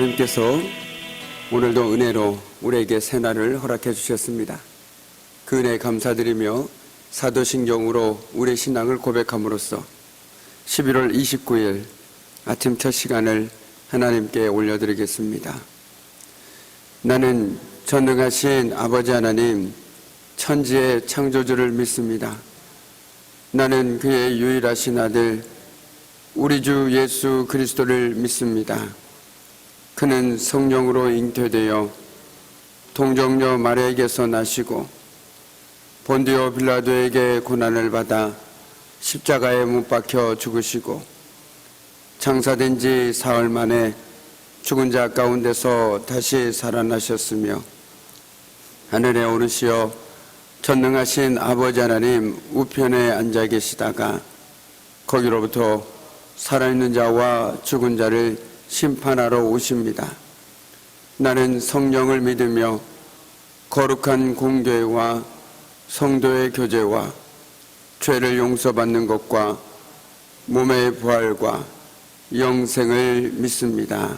하나님께서 오늘도 은혜로 우리에게 새날을 허락해 주셨습니다. 그 은혜에 감사드리며 사도신경으로 우리의 신앙을 고백함으로써 11월 29일 아침 첫 시간을 하나님께 올려드리겠습니다. 나는 전능하신 아버지 하나님, 천지의 창조주를 믿습니다. 나는 그의 유일하신 아들 우리 주 예수 그리스도를 믿습니다. 그는 성령으로 잉태되어 동정녀 마리아에게서 나시고 본디오 빌라도에게 고난을 받아 십자가에 못 박혀 죽으시고 장사된 지 사흘 만에 죽은 자 가운데서 다시 살아나셨으며 하늘에 오르시어 전능하신 아버지 하나님 우편에 앉아 계시다가 거기로부터 살아있는 자와 죽은 자를 심판하러 오십니다. 나는 성령을 믿으며 거룩한 공교회와 성도의 교제와 죄를 용서받는 것과 몸의 부활과 영생을 믿습니다.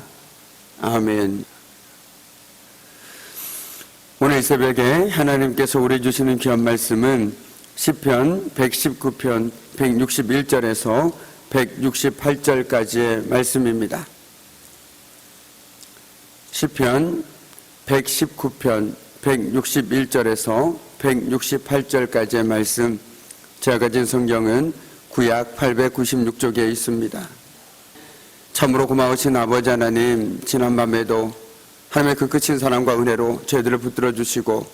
아멘. 오늘 새벽에 하나님께서 우리 주시는 귀한 말씀은 시편 119편 161절에서 168절까지의 말씀입니다. 시편 119편 161절에서 168절까지의 말씀, 제가 가진 성경은 구약 896쪽에 있습니다. 참으로 고마우신 아버지 하나님, 지난밤에도 하나님의 그 끝인 사랑과 은혜로 저희들을 붙들어 주시고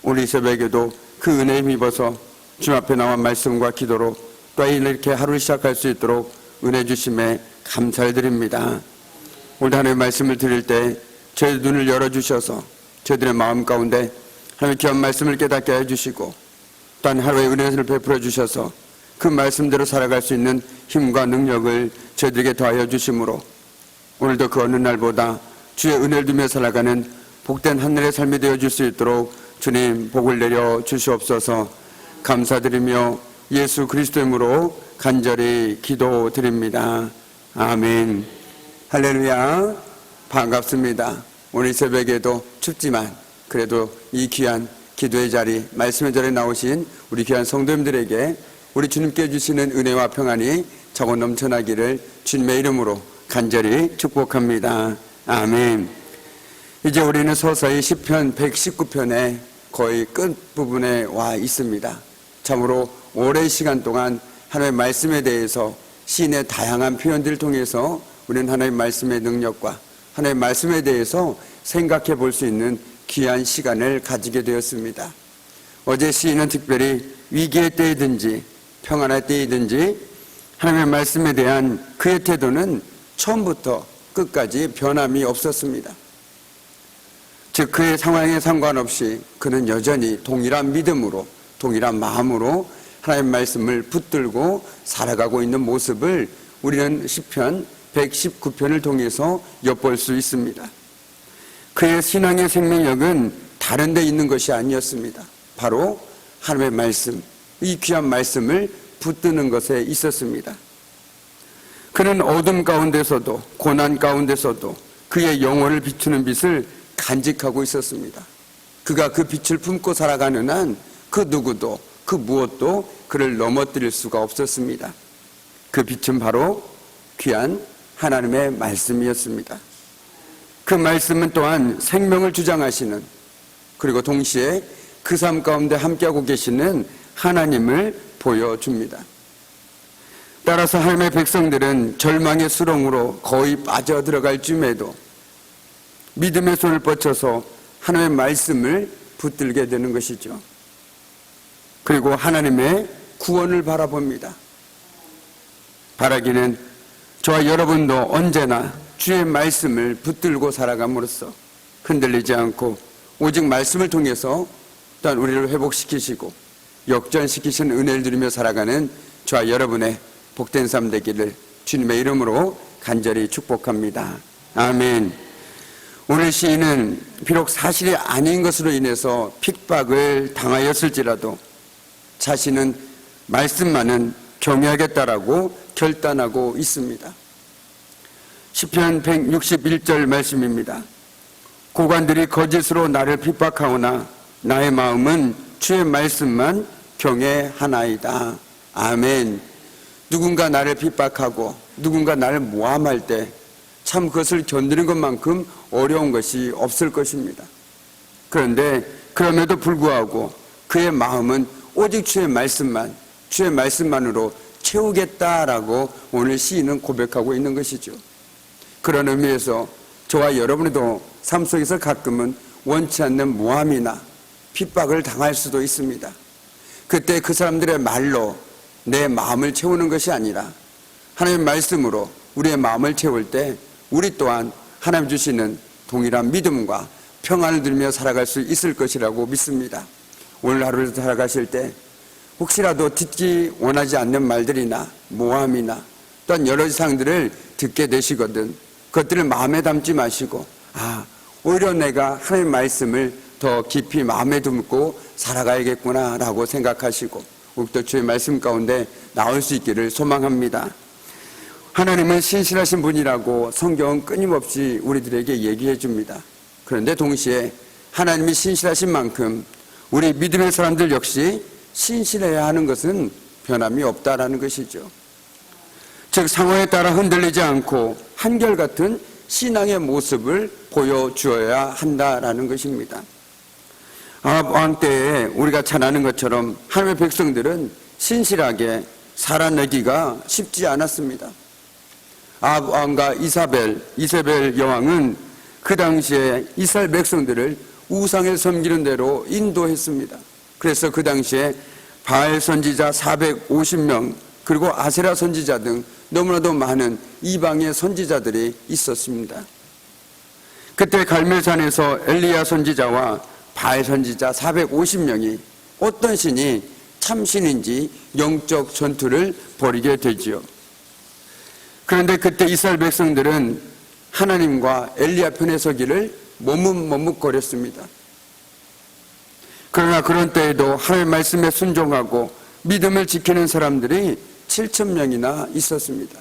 오늘 이 새벽에도 그 은혜에 힘입어서 주님 앞에 나와 말씀과 기도로 또 이렇게 하루를 시작할 수 있도록 은혜 주심에 감사를 드립니다. 오늘 하나님의 말씀을 드릴 때 저희 눈을 열어주셔서 저희들의 마음 가운데 하나님의 귀한 말씀을 깨닫게 해주시고 또한 하루의 은혜를 베풀어 주셔서 그 말씀대로 살아갈 수 있는 힘과 능력을 저희들에게 더하여 주심으로 오늘도 그 어느 날보다 주의 은혜를 두며 살아가는 복된 하늘의 삶이 되어줄 수 있도록 주님 복을 내려 주시옵소서. 감사드리며 예수 그리스도의 이름으로 간절히 기도드립니다. 아멘. 할렐루야. 반갑습니다. 오늘 새벽에도 춥지만 그래도 이 귀한 기도의 자리, 말씀의 자리에 나오신 우리 귀한 성도님들에게 우리 주님께 주시는 은혜와 평안이 차고 넘쳐나기를 주님의 이름으로 간절히 축복합니다. 아멘. 이제 우리는 서서히 시편 119편의 거의 끝부분에 와 있습니다. 참으로 오랜 시간 동안 하나님의 말씀에 대해서 시인의 다양한 표현들을 통해서 우리는 하나님의 말씀의 능력과 하나님의 말씀에 대해서 생각해 볼 수 있는 귀한 시간을 가지게 되었습니다. 어제 시인은 특별히 위기의 때이든지 평안할 때이든지 하나님의 말씀에 대한 그의 태도는 처음부터 끝까지 변함이 없었습니다. 즉 그의 상황에 상관없이 그는 여전히 동일한 믿음으로 동일한 마음으로 하나님의 말씀을 붙들고 살아가고 있는 모습을 우리는 시편 119편을 통해서 엿볼 수 있습니다. 그의 신앙의 생명력은 다른 데 있는 것이 아니었습니다. 바로 하나님의 말씀, 이 귀한 말씀을 붙드는 것에 있었습니다. 그는 어둠 가운데서도 고난 가운데서도 그의 영혼을 비추는 빛을 간직하고 있었습니다. 그가 그 빛을 품고 살아가는 한 그 누구도 그 무엇도 그를 넘어뜨릴 수가 없었습니다. 그 빛은 바로 귀한 하나님의 말씀이었습니다. 그 말씀은 또한 생명을 주장하시는, 그리고 동시에 그 삶 가운데 함께하고 계시는 하나님을 보여줍니다. 따라서 하나님의 백성들은 절망의 수렁으로 거의 빠져들어갈 즈음에도 믿음의 손을 뻗쳐서 하나님의 말씀을 붙들게 되는 것이죠. 그리고 하나님의 구원을 바라봅니다. 바라기는 저와 여러분도 언제나 주의 말씀을 붙들고 살아감으로써 흔들리지 않고 오직 말씀을 통해서 또한 우리를 회복시키시고 역전시키시는 은혜를 누리며 살아가는 저와 여러분의 복된 삶 되기를 주님의 이름으로 간절히 축복합니다. 아멘. 오늘 시인은 비록 사실이 아닌 것으로 인해서 핍박을 당하였을지라도 자신은 말씀만은 경외하겠다라고 결단하고 있습니다. 시편 161절 말씀입니다. 고관들이 거짓으로 나를 핍박하오나 나의 마음은 주의 말씀만 경외하나이다. 아멘. 누군가 나를 핍박하고 누군가 나를 모함할 때 참 그것을 견디는 것만큼 어려운 것이 없을 것입니다. 그런데 그럼에도 불구하고 그의 마음은 오직 주의 말씀만으로 채우겠다라고 오늘 시인은 고백하고 있는 것이죠. 그런 의미에서 저와 여러분도 삶 속에서 가끔은 원치 않는 모함이나 핍박을 당할 수도 있습니다. 그때 그 사람들의 말로 내 마음을 채우는 것이 아니라 하나님의 말씀으로 우리의 마음을 채울 때 우리 또한 하나님 주시는 동일한 믿음과 평안을 들며 살아갈 수 있을 것이라고 믿습니다. 오늘 하루를 살아가실 때 혹시라도 듣기 원하지 않는 말들이나 모함이나 또한 여러 사항들을 듣게 되시거든 그것들을 마음에 담지 마시고 오히려 내가 하나님의 말씀을 더 깊이 마음에 품고 살아가야겠구나 라고 생각하시고 오늘도 주의 말씀 가운데 나올 수 있기를 소망합니다. 하나님은 신실하신 분이라고 성경은 끊임없이 우리들에게 얘기해 줍니다. 그런데 동시에 하나님이 신실하신 만큼 우리 믿음의 사람들 역시 신실해야 하는 것은 변함이 없다라는 것이죠. 즉 상황에 따라 흔들리지 않고 한결같은 신앙의 모습을 보여주어야 한다라는 것입니다. 아합 왕 때에 우리가 잘 아는 것처럼 하나님의 백성들은 신실하게 살아내기가 쉽지 않았습니다. 아합 왕과 이세벨 여왕은 그 당시에 이스라엘 백성들을 우상을 섬기는 대로 인도했습니다. 그래서 그 당시에 바알 선지자 450명 그리고 아세라 선지자 등 너무나도 많은 이방의 선지자들이 있었습니다. 그때 갈멜산에서 엘리야 선지자와 바알 선지자 450명이 어떤 신이 참신인지 영적 전투를 벌이게 되지요. 그런데 그때 이스라엘 백성들은 하나님과 엘리야 편에 서기를 머뭇거렸습니다. 그러나 그런 때에도 하나님의 말씀에 순종하고 믿음을 지키는 사람들이 7,000명이나 있었습니다.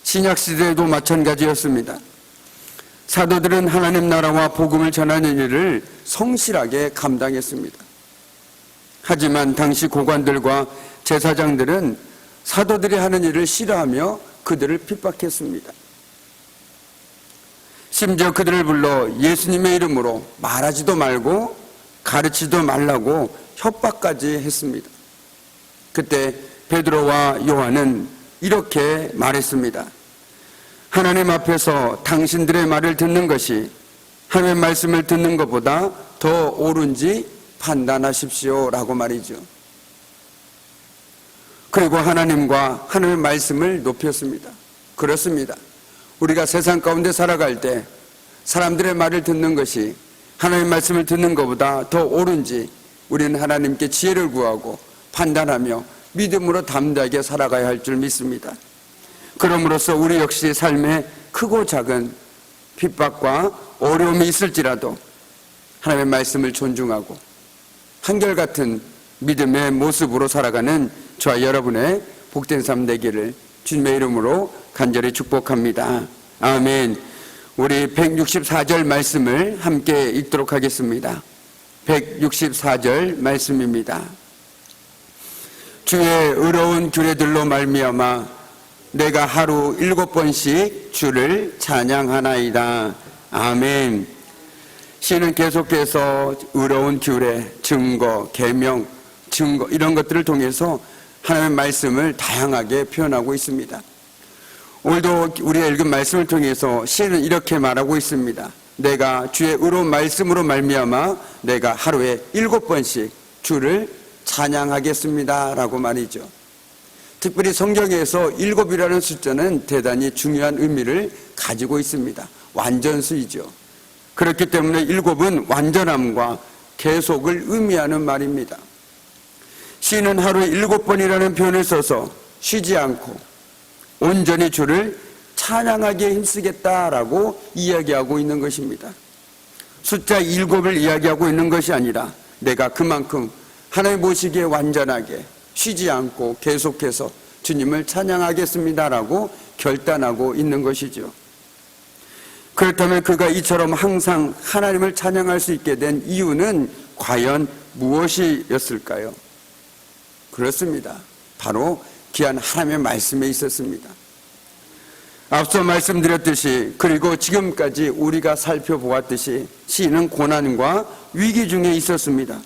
신약시대에도 마찬가지였습니다. 사도들은 하나님 나라와 복음을 전하는 일을 성실하게 감당했습니다. 하지만 당시 고관들과 제사장들은 사도들이 하는 일을 싫어하며 그들을 핍박했습니다. 심지어 그들을 불러 예수님의 이름으로 말하지도 말고 가르치지도 말라고 협박까지 했습니다. 그때 베드로와 요한은 이렇게 말했습니다. 하나님 앞에서 당신들의 말을 듣는 것이 하나님의 말씀을 듣는 것보다 더 옳은지 판단하십시오 라고 말이죠. 그리고 하나님과 하나님의 말씀을 높였습니다. 그렇습니다. 우리가 세상 가운데 살아갈 때 사람들의 말을 듣는 것이 하나님의 말씀을 듣는 것보다 더 옳은지 우리는 하나님께 지혜를 구하고 판단하며 믿음으로 담대하게 살아가야 할 줄 믿습니다. 그럼으로써 우리 역시 삶에 크고 작은 핍박과 어려움이 있을지라도 하나님의 말씀을 존중하고 한결같은 믿음의 모습으로 살아가는 저와 여러분의 복된 삶 되기를 주님의 이름으로 간절히 축복합니다. 아멘. 우리 164절 말씀을 함께 읽도록 하겠습니다. 164절 말씀입니다. 주의 의로운 규례들로 말미암아 내가 하루 7번씩 주를 찬양하나이다. 아멘. 시는 계속해서 의로운 규례, 증거, 계명, 증거 이런 것들을 통해서 하나님의 말씀을 다양하게 표현하고 있습니다. 오늘도 우리가 읽은 말씀을 통해서 시는 이렇게 말하고 있습니다. 내가 주의 의로운 말씀으로 말미암아 내가 하루에 7번씩 주를 찬양하겠습니다 라고 말이죠. 특별히 성경에서 7이라는 숫자는 대단히 중요한 의미를 가지고 있습니다. 완전수이죠. 그렇기 때문에 7은 완전함과 계속을 의미하는 말입니다. 시인은 하루에 7번이라는 표현을 써서 쉬지 않고 온전히 주를 찬양하기에 힘쓰겠다라고 이야기하고 있는 것입니다. 숫자 7을 이야기하고 있는 것이 아니라 내가 그만큼 하나님 보시기에 완전하게 쉬지 않고 계속해서 주님을 찬양하겠습니다라고 결단하고 있는 것이죠. 그렇다면 그가 이처럼 항상 하나님을 찬양할 수 있게 된 이유는 과연 무엇이었을까요? 그렇습니다. 바로 귀한 하나님의 말씀에 있었습니다. 앞서 말씀드렸듯이, 그리고 지금까지 우리가 살펴보았듯이 시인은 고난과 위기 중에 있었습니다.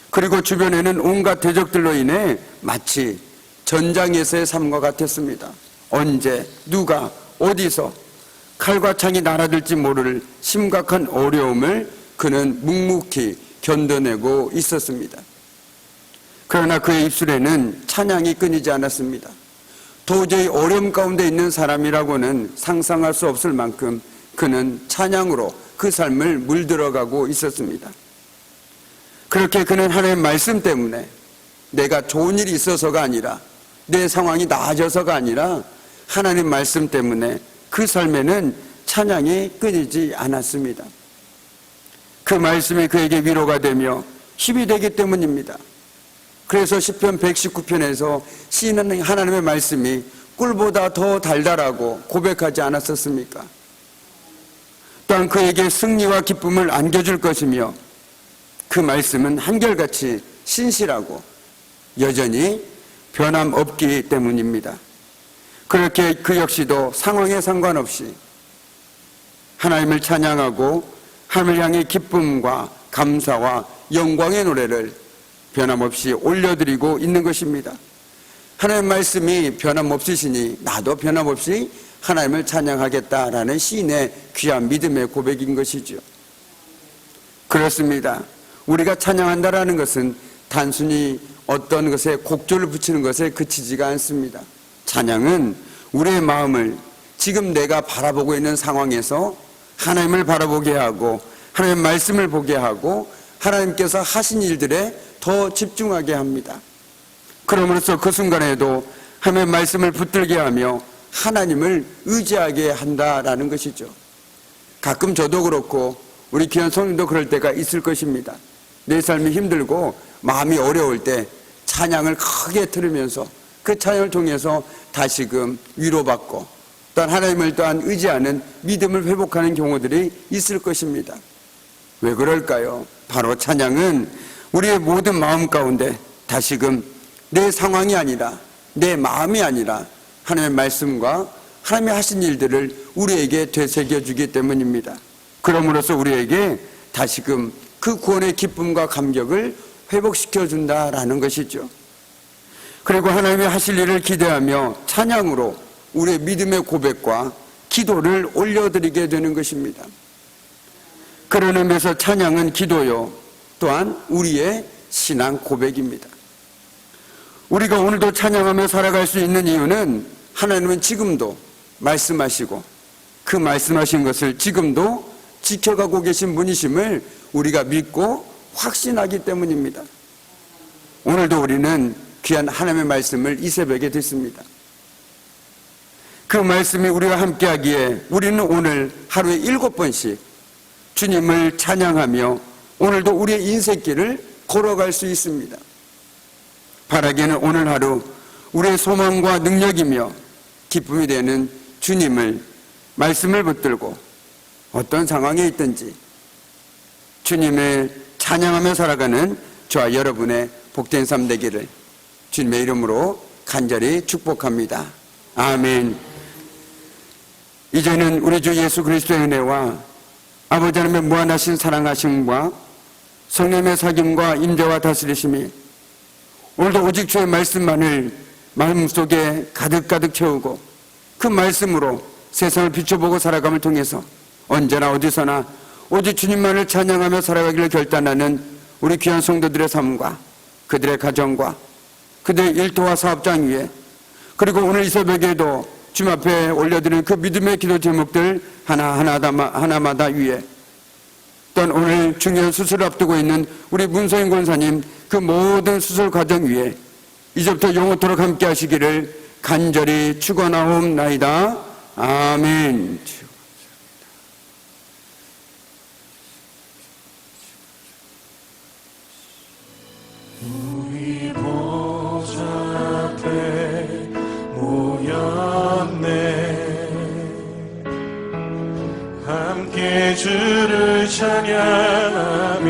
그리고 주변에는 온갖 대적들로 인해 마치 전장에서의 삶과 같았습니다. 언제, 누가, 어디서 칼과 창이 날아들지 모를 심각한 어려움을 그는 묵묵히 견뎌내고 있었습니다. 그러나 그의 입술에는 찬양이 끊이지 않았습니다. 도저히 어려움 가운데 있는 사람이라고는 상상할 수 없을 만큼 그는 찬양으로 그 삶을 물들어가고 있었습니다. 그렇게 그는 하나님의 말씀 때문에 내가 좋은 일이 있어서가 아니라, 내 상황이 나아져서가 아니라 하나님 말씀 때문에 그 삶에는 찬양이 끊이지 않았습니다. 그 말씀이 그에게 위로가 되며 힘이 되기 때문입니다. 그래서 시편 119편에서 시인은 하나님의 말씀이 꿀보다 더 달달하고 고백하지 않았었습니까? 또한 그에게 승리와 기쁨을 안겨줄 것이며 그 말씀은 한결같이 신실하고 여전히 변함없기 때문입니다. 그렇게 그 역시도 상황에 상관없이 하나님을 찬양하고 하나님을 향해 기쁨과 감사와 영광의 노래를 변함없이 올려드리고 있는 것입니다. 하나님의 말씀이 변함없으시니 나도 변함없이 하나님을 찬양하겠다라는 시인의 귀한 믿음의 고백인 것이죠. 그렇습니다. 우리가 찬양한다라는 것은 단순히 어떤 것에 곡조를 붙이는 것에 그치지가 않습니다. 찬양은 우리의 마음을 지금 내가 바라보고 있는 상황에서 하나님을 바라보게 하고 하나님의 말씀을 보게 하고 하나님께서 하신 일들에 더 집중하게 합니다. 그러므로써 그 순간에도 하나님의 말씀을 붙들게 하며 하나님을 의지하게 한다라는 것이죠. 가끔 저도 그렇고 우리 귀한 성님도 그럴 때가 있을 것입니다. 내 삶이 힘들고 마음이 어려울 때 찬양을 크게 들으면서 그 찬양을 통해서 다시금 위로받고 또한 하나님을 또한 의지하는 믿음을 회복하는 경우들이 있을 것입니다. 왜 그럴까요? 바로 찬양은 우리의 모든 마음 가운데 다시금 내 상황이 아니라 내 마음이 아니라 하나님의 말씀과 하나님이 하신 일들을 우리에게 되새겨주기 때문입니다. 그럼으로써 우리에게 다시금 그 구원의 기쁨과 감격을 회복시켜준다라는 것이죠. 그리고 하나님이 하실 일을 기대하며 찬양으로 우리의 믿음의 고백과 기도를 올려드리게 되는 것입니다. 그런 의미에서 찬양은 기도요, 또한 우리의 신앙 고백입니다. 우리가 오늘도 찬양하며 살아갈 수 있는 이유는 하나님은 지금도 말씀하시고 그 말씀하신 것을 지금도 지켜가고 계신 분이심을 우리가 믿고 확신하기 때문입니다. 오늘도 우리는 귀한 하나님의 말씀을 이 새벽에 듣습니다. 그 말씀이 우리와 함께하기에 우리는 오늘 하루에 7번씩 주님을 찬양하며 오늘도 우리의 인생길을 걸어갈 수 있습니다. 바라기에는 오늘 하루 우리의 소망과 능력이며 기쁨이 되는 주님을 말씀을 붙들고 어떤 상황에 있든지 주님을 찬양하며 살아가는 저와 여러분의 복된 삶 되기를 주님의 이름으로 간절히 축복합니다. 아멘. 이제는 우리 주 예수 그리스도의 은혜와 아버지 하나님의 무한하신 사랑하심과 성령의 사귐과 임재와 다스리심이 오늘도 오직 주의 말씀만을 마음속에 가득가득 채우고 그 말씀으로 세상을 비춰보고 살아감을 통해서 언제나 어디서나 오직 주님만을 찬양하며 살아가기를 결단하는 우리 귀한 성도들의 삶과 그들의 가정과 그들의 일터와 사업장 위에 그리고 오늘 이 새벽에도 주님 앞에 올려드리는 그 믿음의 기도 제목들 하나마다 위에 또한 오늘 중요한 수술을 앞두고 있는 우리 문서인 권사님 그 모든 수술 과정 위에 이제부터 영원토록 함께 하시기를 간절히 축원하옵나이다. 아멘. 우리 보좌 앞에 모였네. 함께 주를 찬양하며